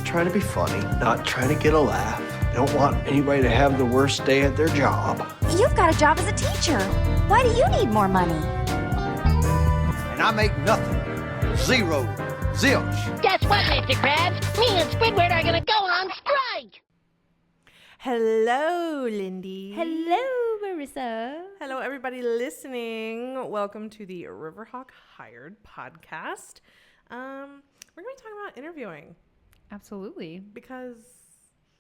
trying to be funny, not trying to get a laugh. Don't want anybody to have the worst day at their job. You've got a job as a teacher. Why do you need more money? And I make nothing. Zero. Zilch. Guess what, Mr. Krabs? Me and Squidward are gonna go on strike! Hello, Lindy. Hello, Marissa. Hello, everybody listening. Welcome to the RIVERHAWK Hired podcast. We're going to be talking about interviewing Absolutely. because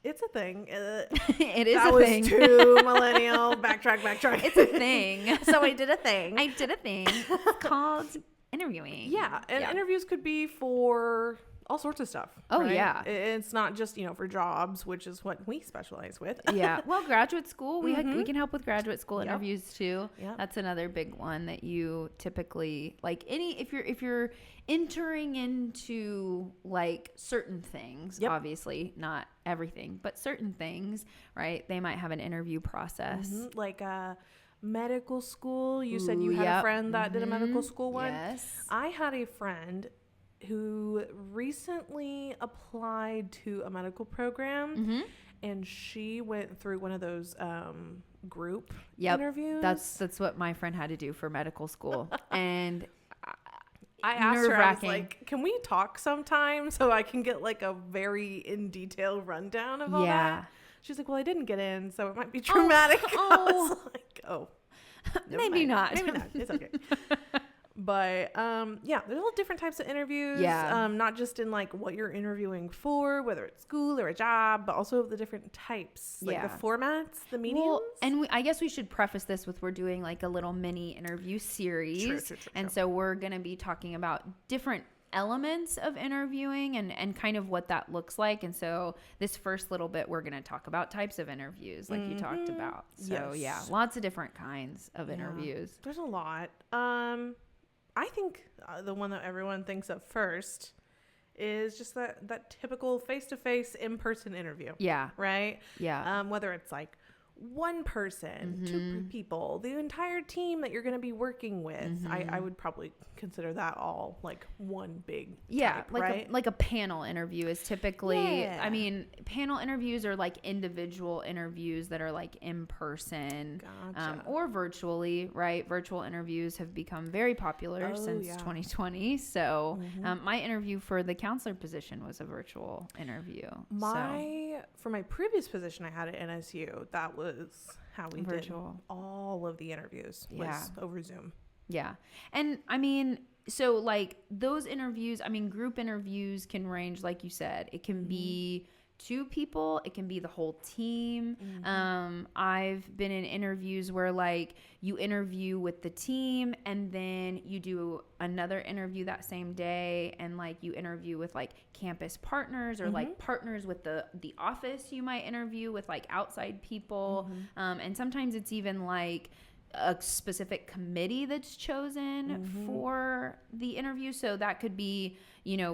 it's a thing. It is that a was thing. too millennial. Backtrack. It's a thing. So I did a thing. I did a thing. It's called interviewing. Yeah, and interviews could be for all sorts of stuff. Oh, right? yeah. It's not just, for jobs, which is what we specialize with. Yeah. Well, graduate school, we can help with graduate school interviews too. Yep. That's another big one that you typically if you're entering into like certain things, obviously not everything, but certain things, right? They might have an interview process. Mm-hmm. Like medical school. You said you had a friend that did a medical school one. Yes. I had a friend who recently applied to a medical program, and she went through one of those group interviews. That's what my friend had to do for medical school. And I asked her, I was nerve-wracking. like, can we talk sometime so I can get like a very in detail rundown of all that? She's like, well, I didn't get in, so it might be traumatic. I was like, maybe not. Maybe not. It's okay. But there's all different types of interviews. Yeah. Not just in like what you're interviewing for, whether it's school or a job, but also the different types, like the formats, the mediums. Well, and I guess we should preface this with we're doing like a little mini interview series. True. And so we're going to be talking about different elements of interviewing and kind of what that looks like. And so this first little bit, we're going to talk about types of interviews like you talked about. So lots of different kinds of interviews. There's a lot. I think the one that everyone thinks of first is just that typical face-to-face in-person interview. Yeah. Right? Yeah. Whether it's like one person, two people, the entire team that you're going to be working with. I would probably consider that all like one big type, right? Like a panel interview is typically, I mean, panel interviews are like individual interviews that are like in person or virtually, right? Virtual interviews have become very popular since 2020. So my interview for the counselor position was a virtual interview. For my previous position I had at NSU, that was how we did all of the interviews was over Zoom. Yeah. And I mean, so like those interviews, I mean, group interviews can range, like you said, it can be 2 people, it can be the whole team. I've been in interviews where like you interview with the team and then you do another interview that same day, and like you interview with like campus partners or like partners with the office. You might interview with like outside people, and sometimes it's even like a specific committee that's chosen for the interview. So that could be,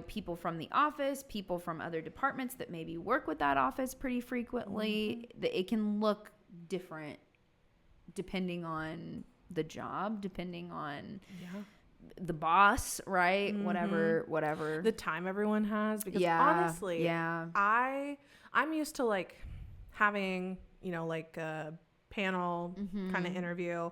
people from the office, people from other departments that maybe work with that office pretty frequently. It can look different depending on the job, depending on the boss, right? Whatever. The time everyone has. Because honestly, I'm used to like having, like a panel kind of interview,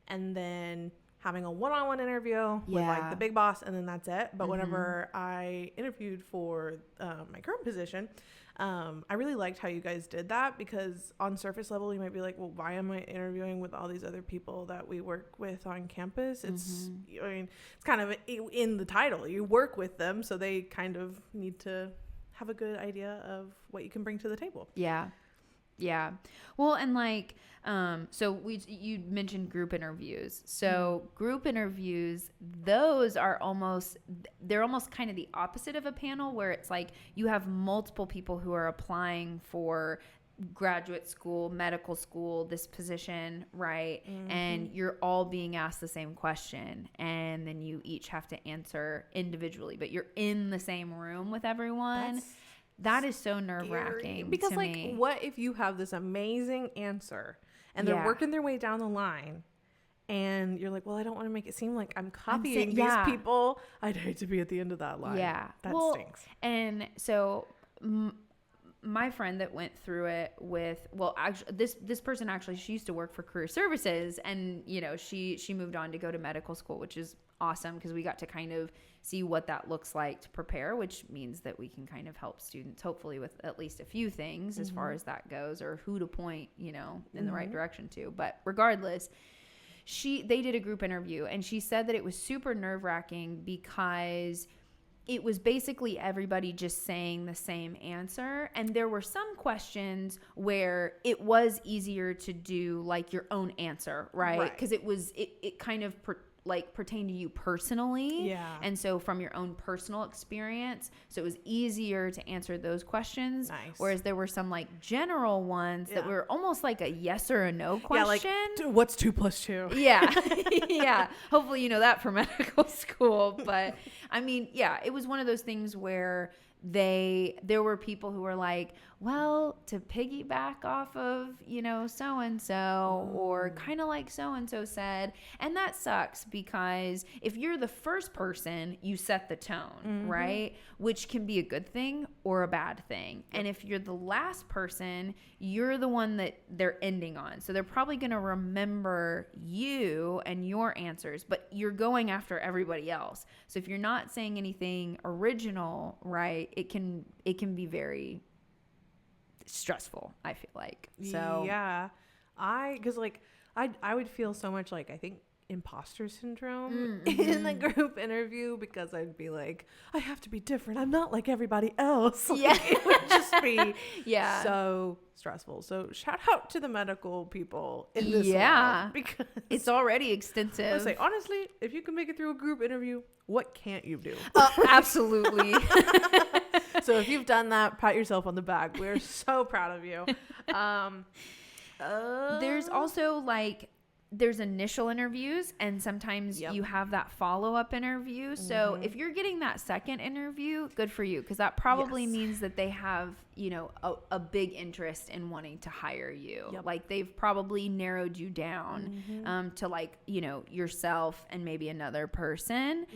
and then having a one-on-one interview with like the big boss, and then that's it. But whenever I interviewed for my current position, I really liked how you guys did that, because on surface level you might be like, well, why am I interviewing with all these other people that we work with on campus? It's it's kind of in the title, you work with them, so they kind of need to have a good idea of what you can bring to the table. Yeah. Well, and like, so you mentioned group interviews. So group interviews, they're almost kind of the opposite of a panel, where it's like you have multiple people who are applying for graduate school, medical school, this position, right? And you're all being asked the same question, and then you each have to answer individually, but you're in the same room with everyone. That is so nerve-wracking because to like me. What if you have this amazing answer and they're working their way down the line, and you're like, well, I don't want to make it seem like I'm copying these people. I'd hate to be at the end of that line. That stinks. And so my friend that went through it with, well, actually, this person actually, she used to work for career services, and you know, she moved on to go to medical school, which is awesome because we got to kind of see what that looks like to prepare, which means that we can kind of help students hopefully with at least a few things as far as that goes, or who to point, you know, in the right direction to. But regardless, they did a group interview, and she said that it was super nerve-wracking because it was basically everybody just saying the same answer. And there were some questions where it was easier to do like your own answer, right? Because it kind of pertained to you personally. Yeah. And so from your own personal experience, so it was easier to answer those questions. Nice. Whereas there were some like general ones that were almost like a yes or a no question. Yeah, like, what's 2 + 2? Yeah. Yeah. Hopefully you know that from medical school. But I mean, yeah, it was one of those things where there were people who were like, well, to piggyback off of, you know, so-and-so, or kind of like so-and-so said. And that sucks because if you're the first person, you set the tone, right? Which can be a good thing or a bad thing. And if you're the last person, you're the one that they're ending on. So they're probably going to remember you and your answers, but you're going after everybody else. So if you're not saying anything original, right, it can be very stressful, I feel like. So yeah, because like I would feel so much like, I think, imposter syndrome in the group interview, because I'd be like, I have to be different, I'm not like everybody else. Like, yeah, it would just be yeah, so stressful. So shout out to the medical people in this yeah, one, because it's already extensive. I would say, honestly, if you can make it through a group interview, what can't you do? Absolutely. So if you've done that, pat yourself on the back. We're so proud of you. There's also like, there's initial interviews, and sometimes you have that follow-up interview. So if you're getting that second interview, good for you, because that probably means that they have, you know, a big interest in wanting to hire you. Like they've probably narrowed you down to like, you know, yourself and maybe another person.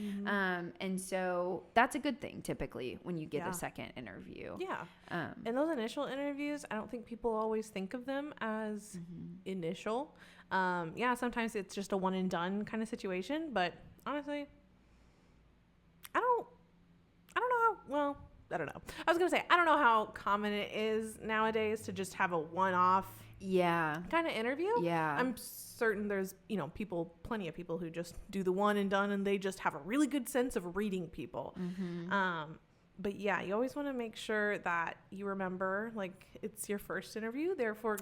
And so that's a good thing typically when you get a second interview. And those initial interviews, I don't think people always think of them as initial. Sometimes it's just a one and done kind of situation, but honestly, I don't know. I was going to say, I don't know how common it is nowadays to just have a one-off kind of interview. I'm certain there's, you know, plenty of people who just do the one and done, and they just have a really good sense of reading people. But yeah, you always want to make sure that you remember, like, it's your first interview, therefore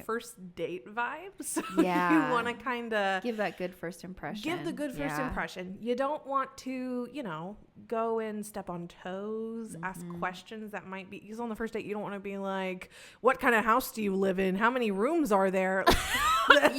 first date vibes. So you want to kind of give that good first impression. Give the good first impression. You don't want to, you know, go and step on toes, ask questions that might be, because on the first date, you don't want to be like, what kind of house do you live in? How many rooms are there? That's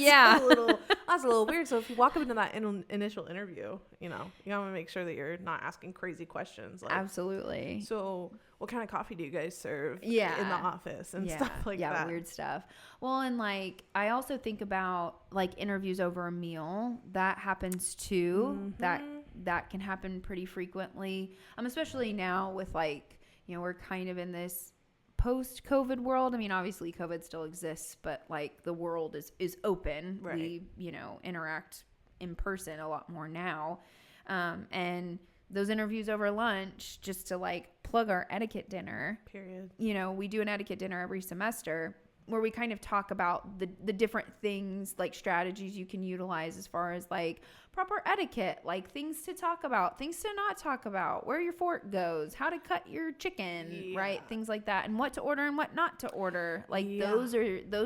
a little weird. So if you walk up into that initial interview, you know, you want to make sure that you're not asking crazy questions. Like, absolutely. So what kind of coffee do you guys serve in the office and stuff like that? Yeah, weird stuff. Well, and like, I also think about like interviews over a meal. That happens too. That can happen pretty frequently. Especially now with like, you know, we're kind of in this post-COVID world. I mean, obviously COVID still exists, but like the world is open. Right. We, you know, interact in person a lot more now. And those interviews over lunch, just to like plug our etiquette dinner. Period. You know, we do an etiquette dinner every semester where we kind of talk about the different things, like strategies you can utilize as far as like proper etiquette, like things to talk about, things to not talk about, where your fork goes, how to cut your chicken, right? Things like that, and what to order and what not to order. Like those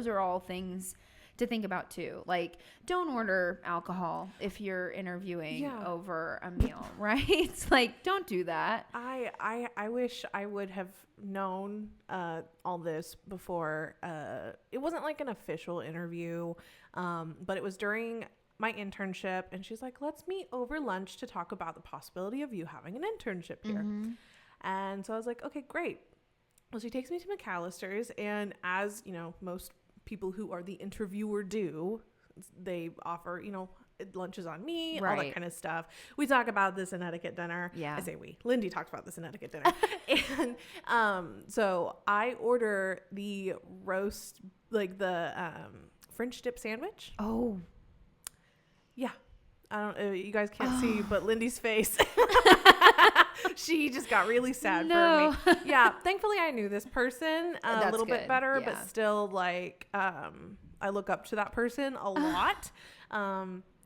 are all things to think about too. Like, don't order alcohol if you're interviewing over a meal, right? It's like, don't do that. I wish I would have known all this before. It wasn't like an official interview, but it was during my internship, and she's like, let's meet over lunch to talk about the possibility of you having an internship here. And so I was like, okay, great. Well, she takes me to McAllister's, and as you know, most people who are the interviewer do, they offer, you know, lunch is on me, all that kind of stuff. We talk about this in etiquette dinner. Yeah. I say we. Lindy talks about this in etiquette dinner. And so I order the roast, like the French dip sandwich. Oh. Yeah. I don't you guys can't see, but Lindy's face. She just got really sad for me. Yeah. Thankfully I knew this person a little bit better, but still like I look up to that person a lot.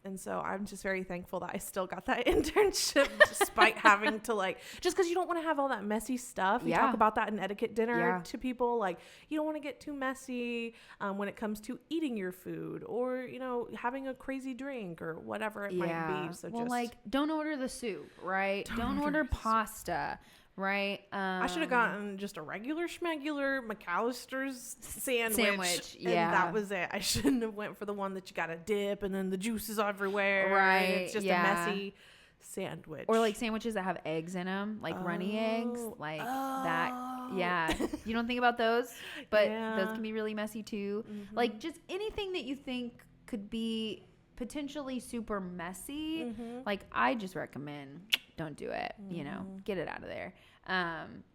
And so I'm just very thankful that I still got that internship despite having to like, just because you don't want to have all that messy stuff. We talk about that in etiquette dinner to people. Like, you don't want to get too messy when it comes to eating your food or, you know, having a crazy drink or whatever it might be. So well, like, don't order the soup, right? Don't order pasta. Right. I should have gotten just a regular schmegular McAllister's sandwich. Yeah. And that was it. I shouldn't have went for the one that you got to dip and then the juice is everywhere. Right. It's just a messy sandwich. Or like sandwiches that have eggs in them, like runny eggs, like that. Yeah. You don't think about those, but those can be really messy too. Mm-hmm. Like just anything that you think could be potentially super messy. Mm-hmm. Like I just recommend don't do it, you know, get it out of there.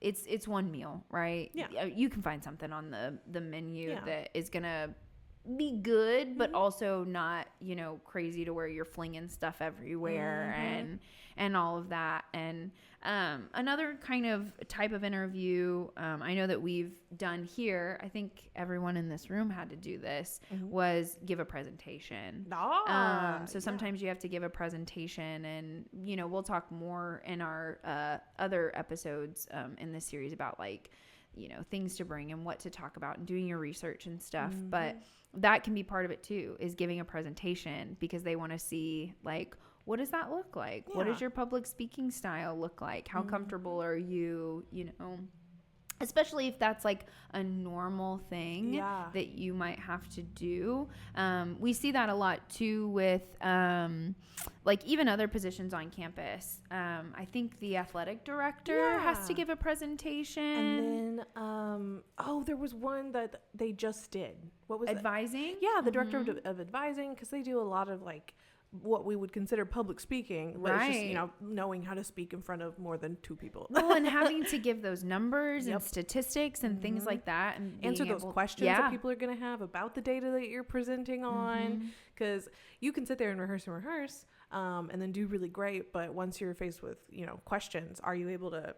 It's one meal, right? Yeah. You can find something on the menu that is going to be good, but also not, you know, crazy to where you're flinging stuff everywhere and all of that. And another kind of type of interview I know that we've done here, I think everyone in this room had to do this, was give a presentation. So sometimes you have to give a presentation, and, you know, we'll talk more in our other episodes in this series about, like, you know, things to bring and what to talk about and doing your research and stuff. But that can be part of it too, is giving a presentation, because they want to see, like, what does that look like? Yeah. What does your public speaking style look like? How comfortable are you, you know, especially if that's like a normal thing that you might have to do. We see that a lot too with like even other positions on campus. I think the athletic director has to give a presentation. And then, there was one that they just did. What was advising? Yeah, the director of advising, because they do a lot of like what we would consider public speaking, but it's just, you know, knowing how to speak in front of more than 2 people. Well, and having to give those numbers and statistics and things like that, and answer those questions that people are going to have about the data that you're presenting on, because you can sit there and rehearse and then do really great, but once you're faced with, you know, questions, are you able to,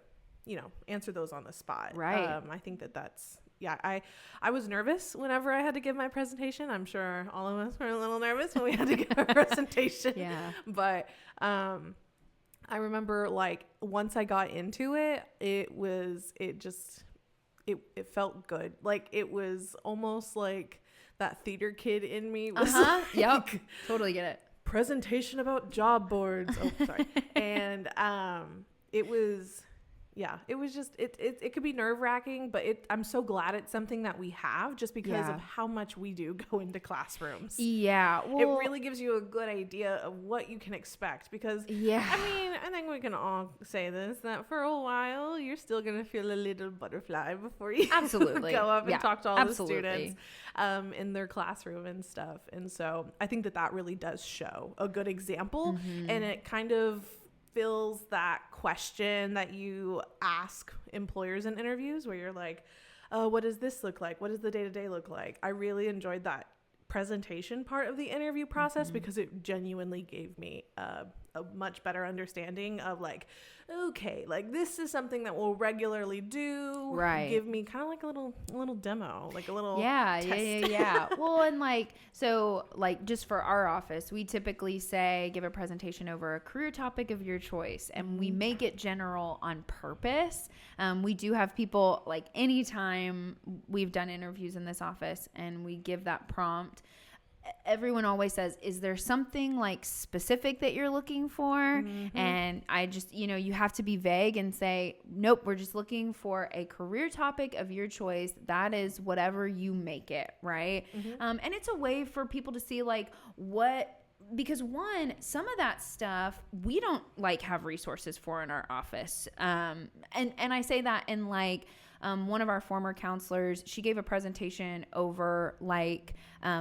you know, answer those on the spot? Right. I think that's I was nervous whenever I had to give my presentation. I'm sure all of us were a little nervous when we had to give our presentation. Yeah. But I remember, like, once I got into it, it felt good. Like, it was almost like that theater kid in me was like, totally get it. Presentation about job boards. Oh, sorry. And it was... Yeah, it was just, it could be nerve-wracking, but I'm so glad it's something that we have, just because of how much we do go into classrooms. Yeah. Well, it really gives you a good idea of what you can expect, because, I mean, I think we can all say this, that for a while, you're still going to feel a little butterfly before you go up and talk to all the students in their classroom and stuff. And so I think that really does show a good example, and it kind of fills that question that you ask employers in interviews, where you're like, what does this look like? What does the day-to-day look like? I really enjoyed that presentation part of the interview process, because it genuinely gave me a much better understanding of, like, okay, like, this is something that we'll regularly do. Right. Give me kind of like a little demo, like a little test. Yeah. Well, and like, so like just for our office, we typically say give a presentation over a career topic of your choice, and we make it general on purpose. We do have people, like, anytime we've done interviews in this office and we give that prompt, everyone always says, is there something like specific that you're looking for? And I just, you know, you have to be vague and say, nope, we're just looking for a career topic of your choice. That is whatever you make it, right? And it's a way for people to see, like, because one, some of that stuff we don't like have resources for in our office. And I say that in, like, one of our former counselors, she gave a presentation over like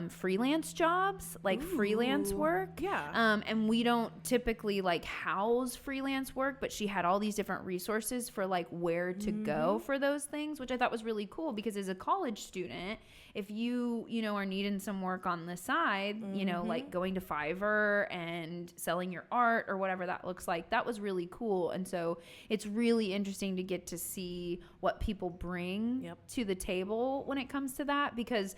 freelance jobs, like freelance work. Yeah. And we don't typically like house freelance work, but she had all these different resources for like where to go for those things, which I thought was really cool because as a college student, if you know, are needing some work on the side, you know, like going to Fiverr and selling your art or whatever that looks like, that was really cool. And so it's really interesting to get to see what people bring to the table when it comes to that, because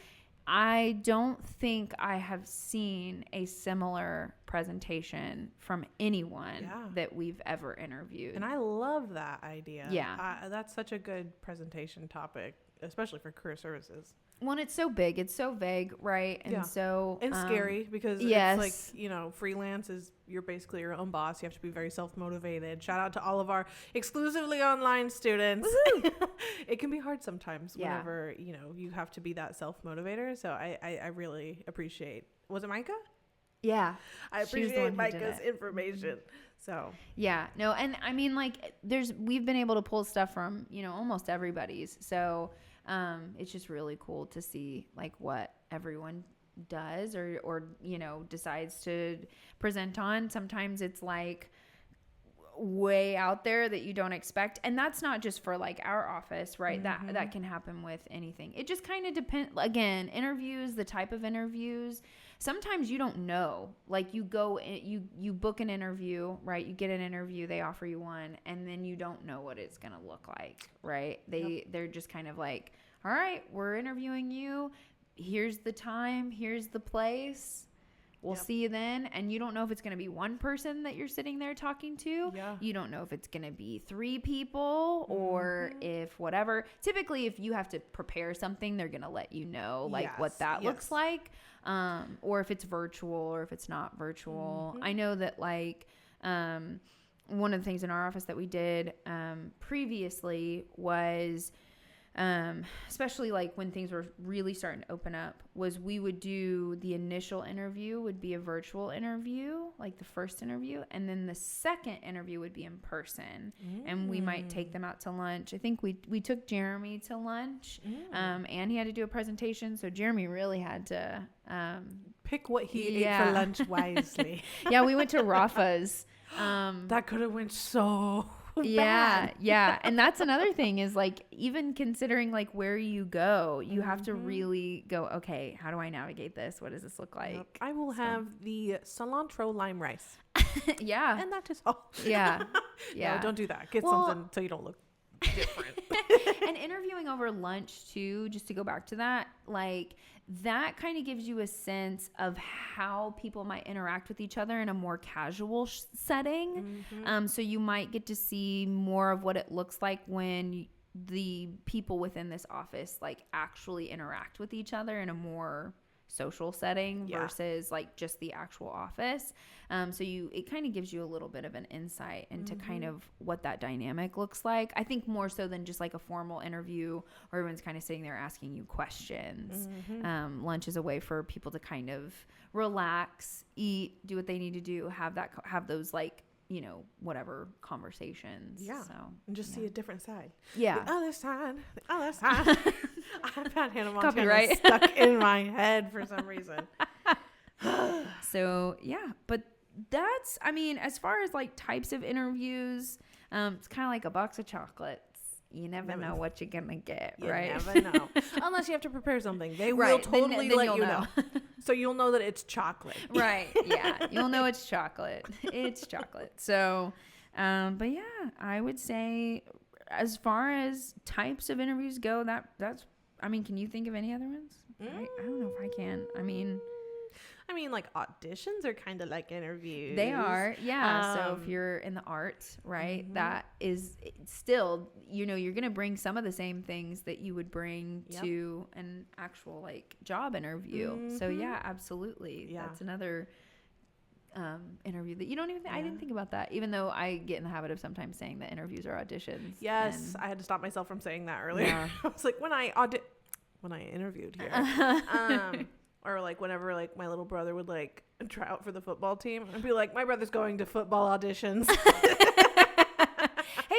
I don't think I have seen a similar presentation from anyone that we've ever interviewed. And I love that idea. Yeah. That's such a good presentation topic, especially for career services. Well, it's so big, it's so vague, right? And so and scary because it's like, you know, freelance is, you're basically your own boss. You have to be very self-motivated. Shout out to all of our exclusively online students. It can be hard sometimes whenever, you know, you have to be that self-motivator. So I really appreciate, was it Micah? Yeah. I appreciate Micah's information. So yeah, no, and I mean, like, we've been able to pull stuff from, you know, almost everybody's. So it's just really cool to see like what everyone does or you know, decides to present on. Sometimes it's like way out there that you don't expect, and that's not just for like our office, right? That can happen with anything. It just kind of depends. Again, interviews, the type of interviews, sometimes you don't know. Like you go, you book an interview, right? You get an interview, they offer you one, and then you don't know what it's gonna look like, right? They're just kind of like, all right, we're interviewing you. Here's the time. Here's the place. We'll see you then. And you don't know if it's going to be one person that you're sitting there talking to. Yeah. You don't know if it's going to be 3 people or if whatever. Typically, if you have to prepare something, they're going to let you know like what that looks like. Or if it's virtual or if it's not virtual. I know that like one of the things in our office that we did previously was especially like when things were really starting to open up, was we would do the initial interview would be a virtual interview, like the first interview, and then the second interview would be in person. And we might take them out to lunch. I think we took Jeremy to lunch, and he had to do a presentation, so Jeremy really had to pick what he ate for lunch wisely. Yeah, we went to Rafa's. That could have went so bad. Yeah. And that's another thing is like, even considering like where you go, you have to really go, okay, how do I navigate this? What does this look like? I will have the cilantro lime rice. Yeah. And that is all. Yeah. Yeah. No, don't do that. Get something so you don't look different. And interviewing over lunch too, just to go back to that, like that kind of gives you a sense of how people might interact with each other in a more casual setting. So you might get to see more of what it looks like when the people within this office like actually interact with each other in a more social setting versus like just the actual office. So it kind of gives you a little bit of an insight into kind of what that dynamic looks like. I think more so than just like a formal interview where everyone's kind of sitting there asking you questions. Lunch is a way for people to kind of relax, eat, do what they need to do, have those like, you know, whatever conversations. Yeah. So and just see a different side. Yeah. The other side. I've had Hannah Montana Copyright. stuck in my head for some reason. So yeah, but that's, I mean, as far as like types of interviews, it's kind of like a box of chocolates. You never know what you're gonna get, right? You never know. Unless you have to prepare something. They will totally then let you'll you know. So you'll know that it's chocolate. Right. Yeah. You'll know it's chocolate. It's chocolate. So, but yeah, I would say as far as types of interviews go, that's, I mean, can you think of any other ones? I don't know if I can. I mean, like auditions are kind of like interviews. They are, yeah. So if you're in the arts, right, that is still, you know, you're going to bring some of the same things that you would bring to an actual like job interview. So yeah, absolutely. Yeah. That's another interview that you don't even think, I didn't think about that, even though I get in the habit of sometimes saying that interviews are auditions. Yes, I had to stop myself from saying that earlier. Yeah. I was like, when I interviewed here. Or like whenever like my little brother would like try out for the football team, I'd be like, my brother's going to football auditions. Hey,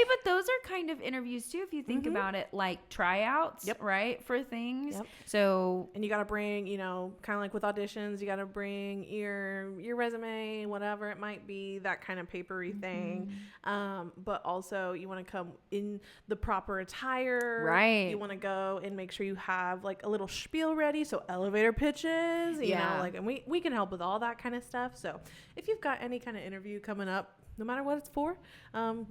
but those are kind of interviews too, if you think about it, like tryouts, right, for things. So, and you got to bring, you know, kind of like with auditions, you got to bring your resume, whatever it might be, that kind of papery thing. But also you want to come in the proper attire. Right. You want to go and make sure you have like a little spiel ready. So elevator pitches, you know, like, and we can help with all that kind of stuff. So if you've got any kind of interview coming up, no matter what it's for,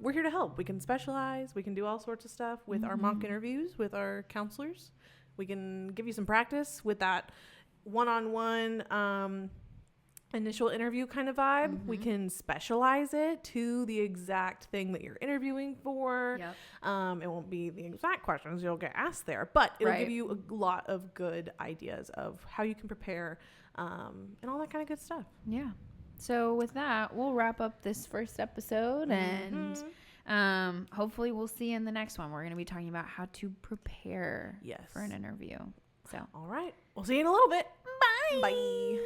we're here to help. We can specialize. We can do all sorts of stuff with our mock interviews, with our counselors. We can give you some practice with that one-on-one initial interview kind of vibe. We can specialize it to the exact thing that you're interviewing for. It won't be the exact questions you'll get asked there, but it'll give you a lot of good ideas of how you can prepare and all that kind of good stuff. Yeah. So with that, we'll wrap up this first episode, and hopefully we'll see you in the next one. We're going to be talking about how to prepare for an interview. So, all right. We'll see you in a little bit. Bye. Bye.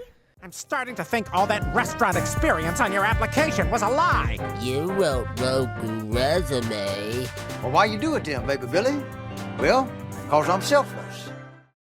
I'm starting to think all that restaurant experience on your application was a lie. You wrote Roku resume. Well, why you do it then, baby Billy? Well, 'cause I'm selfless.